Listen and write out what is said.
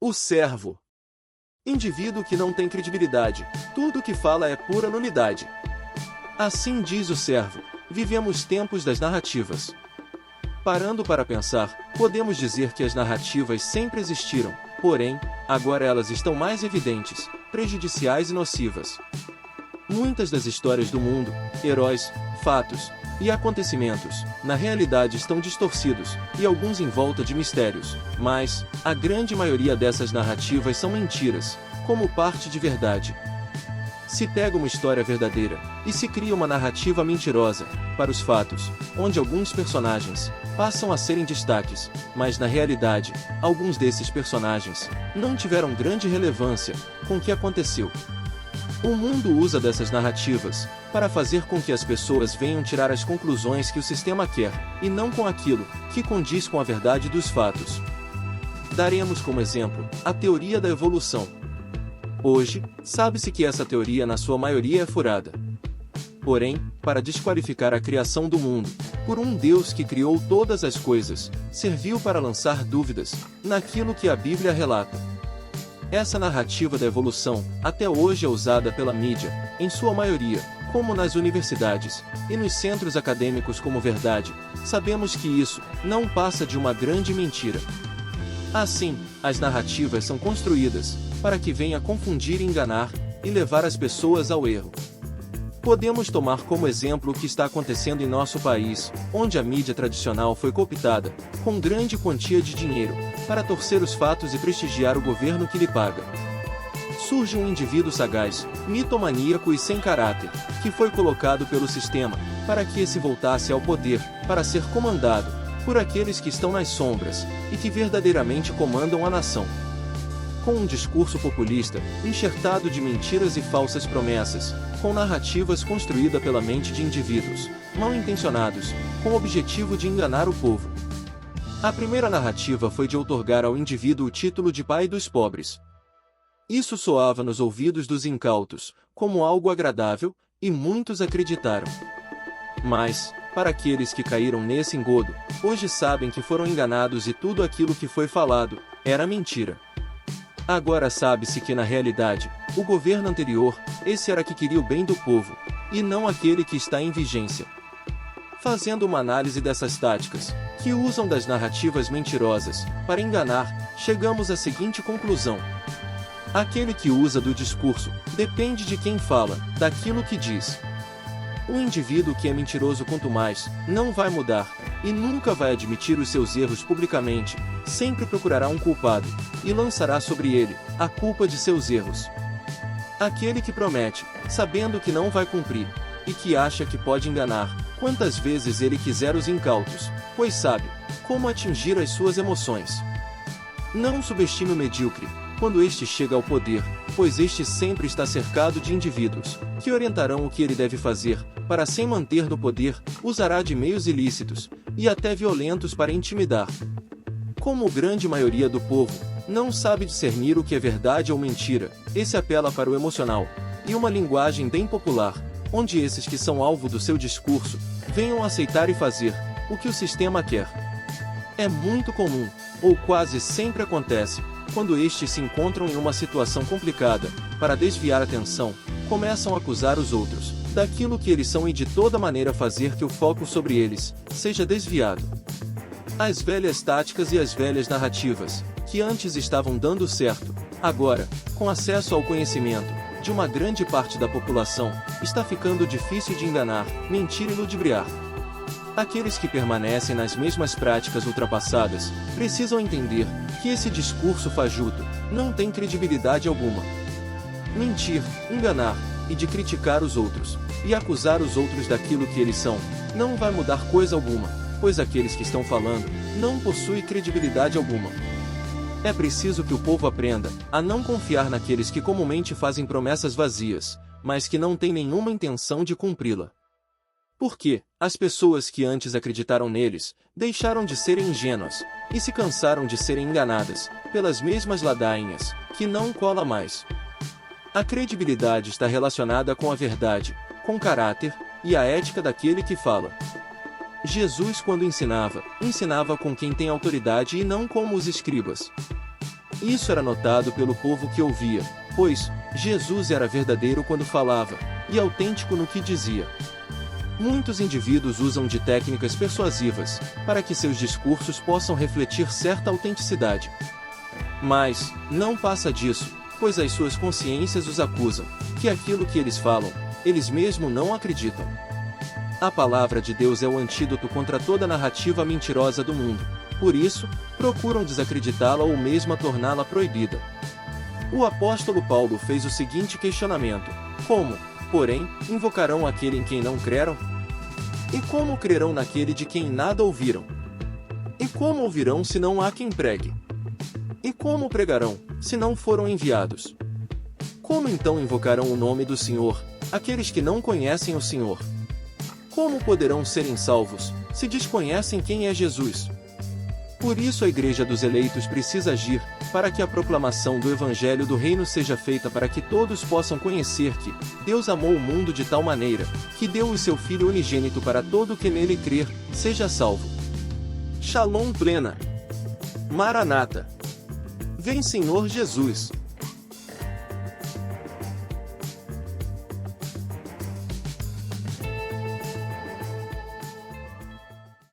O servo. Indivíduo que não tem credibilidade, tudo o que fala é pura nulidade. Assim diz o servo, vivemos tempos das narrativas. Parando para pensar, podemos dizer que as narrativas sempre existiram, porém, agora elas estão mais evidentes, prejudiciais e nocivas. Muitas das histórias do mundo, heróis, fatos e acontecimentos, na realidade estão distorcidos, e alguns em volta de mistérios, mas a grande maioria dessas narrativas são mentiras, como parte de verdade. Se pega uma história verdadeira, e se cria uma narrativa mentirosa, para os fatos, onde alguns personagens passam a serem destaques, mas na realidade, alguns desses personagens não tiveram grande relevância com o que aconteceu. O mundo usa dessas narrativas para fazer com que as pessoas venham tirar as conclusões que o sistema quer, e não com aquilo que condiz com a verdade dos fatos. Daremos como exemplo a teoria da evolução. Hoje, sabe-se que essa teoria na sua maioria é furada. Porém, para desqualificar a criação do mundo, por um Deus que criou todas as coisas, serviu para lançar dúvidas naquilo que a Bíblia relata. Essa narrativa da evolução, até hoje é usada pela mídia, em sua maioria, como nas universidades e nos centros acadêmicos como verdade. Sabemos que isso não passa de uma grande mentira. Assim, as narrativas são construídas para que venha confundir e enganar e levar as pessoas ao erro. Podemos tomar como exemplo o que está acontecendo em nosso país, onde a mídia tradicional foi cooptada, com grande quantia de dinheiro, para torcer os fatos e prestigiar o governo que lhe paga. Surge um indivíduo sagaz, mitomaníaco e sem caráter, que foi colocado pelo sistema, para que esse voltasse ao poder, para ser comandado por aqueles que estão nas sombras, e que verdadeiramente comandam a nação. Com um discurso populista, enxertado de mentiras e falsas promessas, com narrativas construídas pela mente de indivíduos mal intencionados, com o objetivo de enganar o povo. A primeira narrativa foi de outorgar ao indivíduo o título de pai dos pobres. Isso soava nos ouvidos dos incautos como algo agradável, e muitos acreditaram. Mas, para aqueles que caíram nesse engodo, hoje sabem que foram enganados e tudo aquilo que foi falado era mentira. Agora sabe-se que na realidade, o governo anterior, esse era que queria o bem do povo, e não aquele que está em vigência. Fazendo uma análise dessas táticas, que usam das narrativas mentirosas, para enganar, chegamos à seguinte conclusão. Aquele que usa do discurso, depende de quem fala, daquilo que diz. O indivíduo que é mentiroso quanto mais, não vai mudar, e nunca vai admitir os seus erros publicamente, sempre procurará um culpado, e lançará sobre ele a culpa de seus erros. Aquele que promete, sabendo que não vai cumprir, e que acha que pode enganar, quantas vezes ele quiser os incautos, pois sabe como atingir as suas emoções. Não subestime o medíocre, quando este chega ao poder, pois este sempre está cercado de indivíduos, que orientarão o que ele deve fazer, para se manter no poder, usará de meios ilícitos, e até violentos para intimidar. Como a grande maioria do povo não sabe discernir o que é verdade ou mentira, esse apela para o emocional, e uma linguagem bem popular, onde esses que são alvo do seu discurso, venham aceitar e fazer o que o sistema quer. É muito comum, ou quase sempre acontece, quando estes se encontram em uma situação complicada, para desviar a atenção, começam a acusar os outros daquilo que eles são e de toda maneira fazer que o foco sobre eles seja desviado. As velhas táticas e as velhas narrativas, que antes estavam dando certo, agora, com acesso ao conhecimento de uma grande parte da população, está ficando difícil de enganar, mentir e ludibriar. Aqueles que permanecem nas mesmas práticas ultrapassadas, precisam entender que esse discurso fajuto não tem credibilidade alguma. Mentir, enganar, e de criticar os outros, e acusar os outros daquilo que eles são, não vai mudar coisa alguma, pois aqueles que estão falando não possuem credibilidade alguma. É preciso que o povo aprenda a não confiar naqueles que comumente fazem promessas vazias, mas que não têm nenhuma intenção de cumpri-la. Porque as pessoas que antes acreditaram neles, deixaram de serem ingênuas, e se cansaram de serem enganadas, pelas mesmas ladainhas, que não cola mais. A credibilidade está relacionada com a verdade, com o caráter, e a ética daquele que fala. Jesus quando ensinava com quem tem autoridade e não como os escribas. Isso era notado pelo povo que ouvia, pois Jesus era verdadeiro quando falava, e autêntico no que dizia. Muitos indivíduos usam de técnicas persuasivas, para que seus discursos possam refletir certa autenticidade. Mas, não passa disso, pois as suas consciências os acusam, que aquilo que eles falam, eles mesmos não acreditam. A palavra de Deus é o antídoto contra toda narrativa mentirosa do mundo, por isso, procuram desacreditá-la ou mesmo torná-la proibida. O apóstolo Paulo fez o seguinte questionamento: como, porém, invocarão aquele em quem não creram? E como crerão naquele de quem nada ouviram? E como ouvirão se não há quem pregue? E como pregarão, se não foram enviados? Como então invocarão o nome do Senhor, aqueles que não conhecem o Senhor? Como poderão serem salvos, se desconhecem quem é Jesus? Por isso a Igreja dos Eleitos precisa agir, para que a proclamação do Evangelho do Reino seja feita para que todos possam conhecer que Deus amou o mundo de tal maneira, que deu o seu Filho unigênito para todo que nele crer, seja salvo. Shalom plena. Maranata. Vem Senhor Jesus.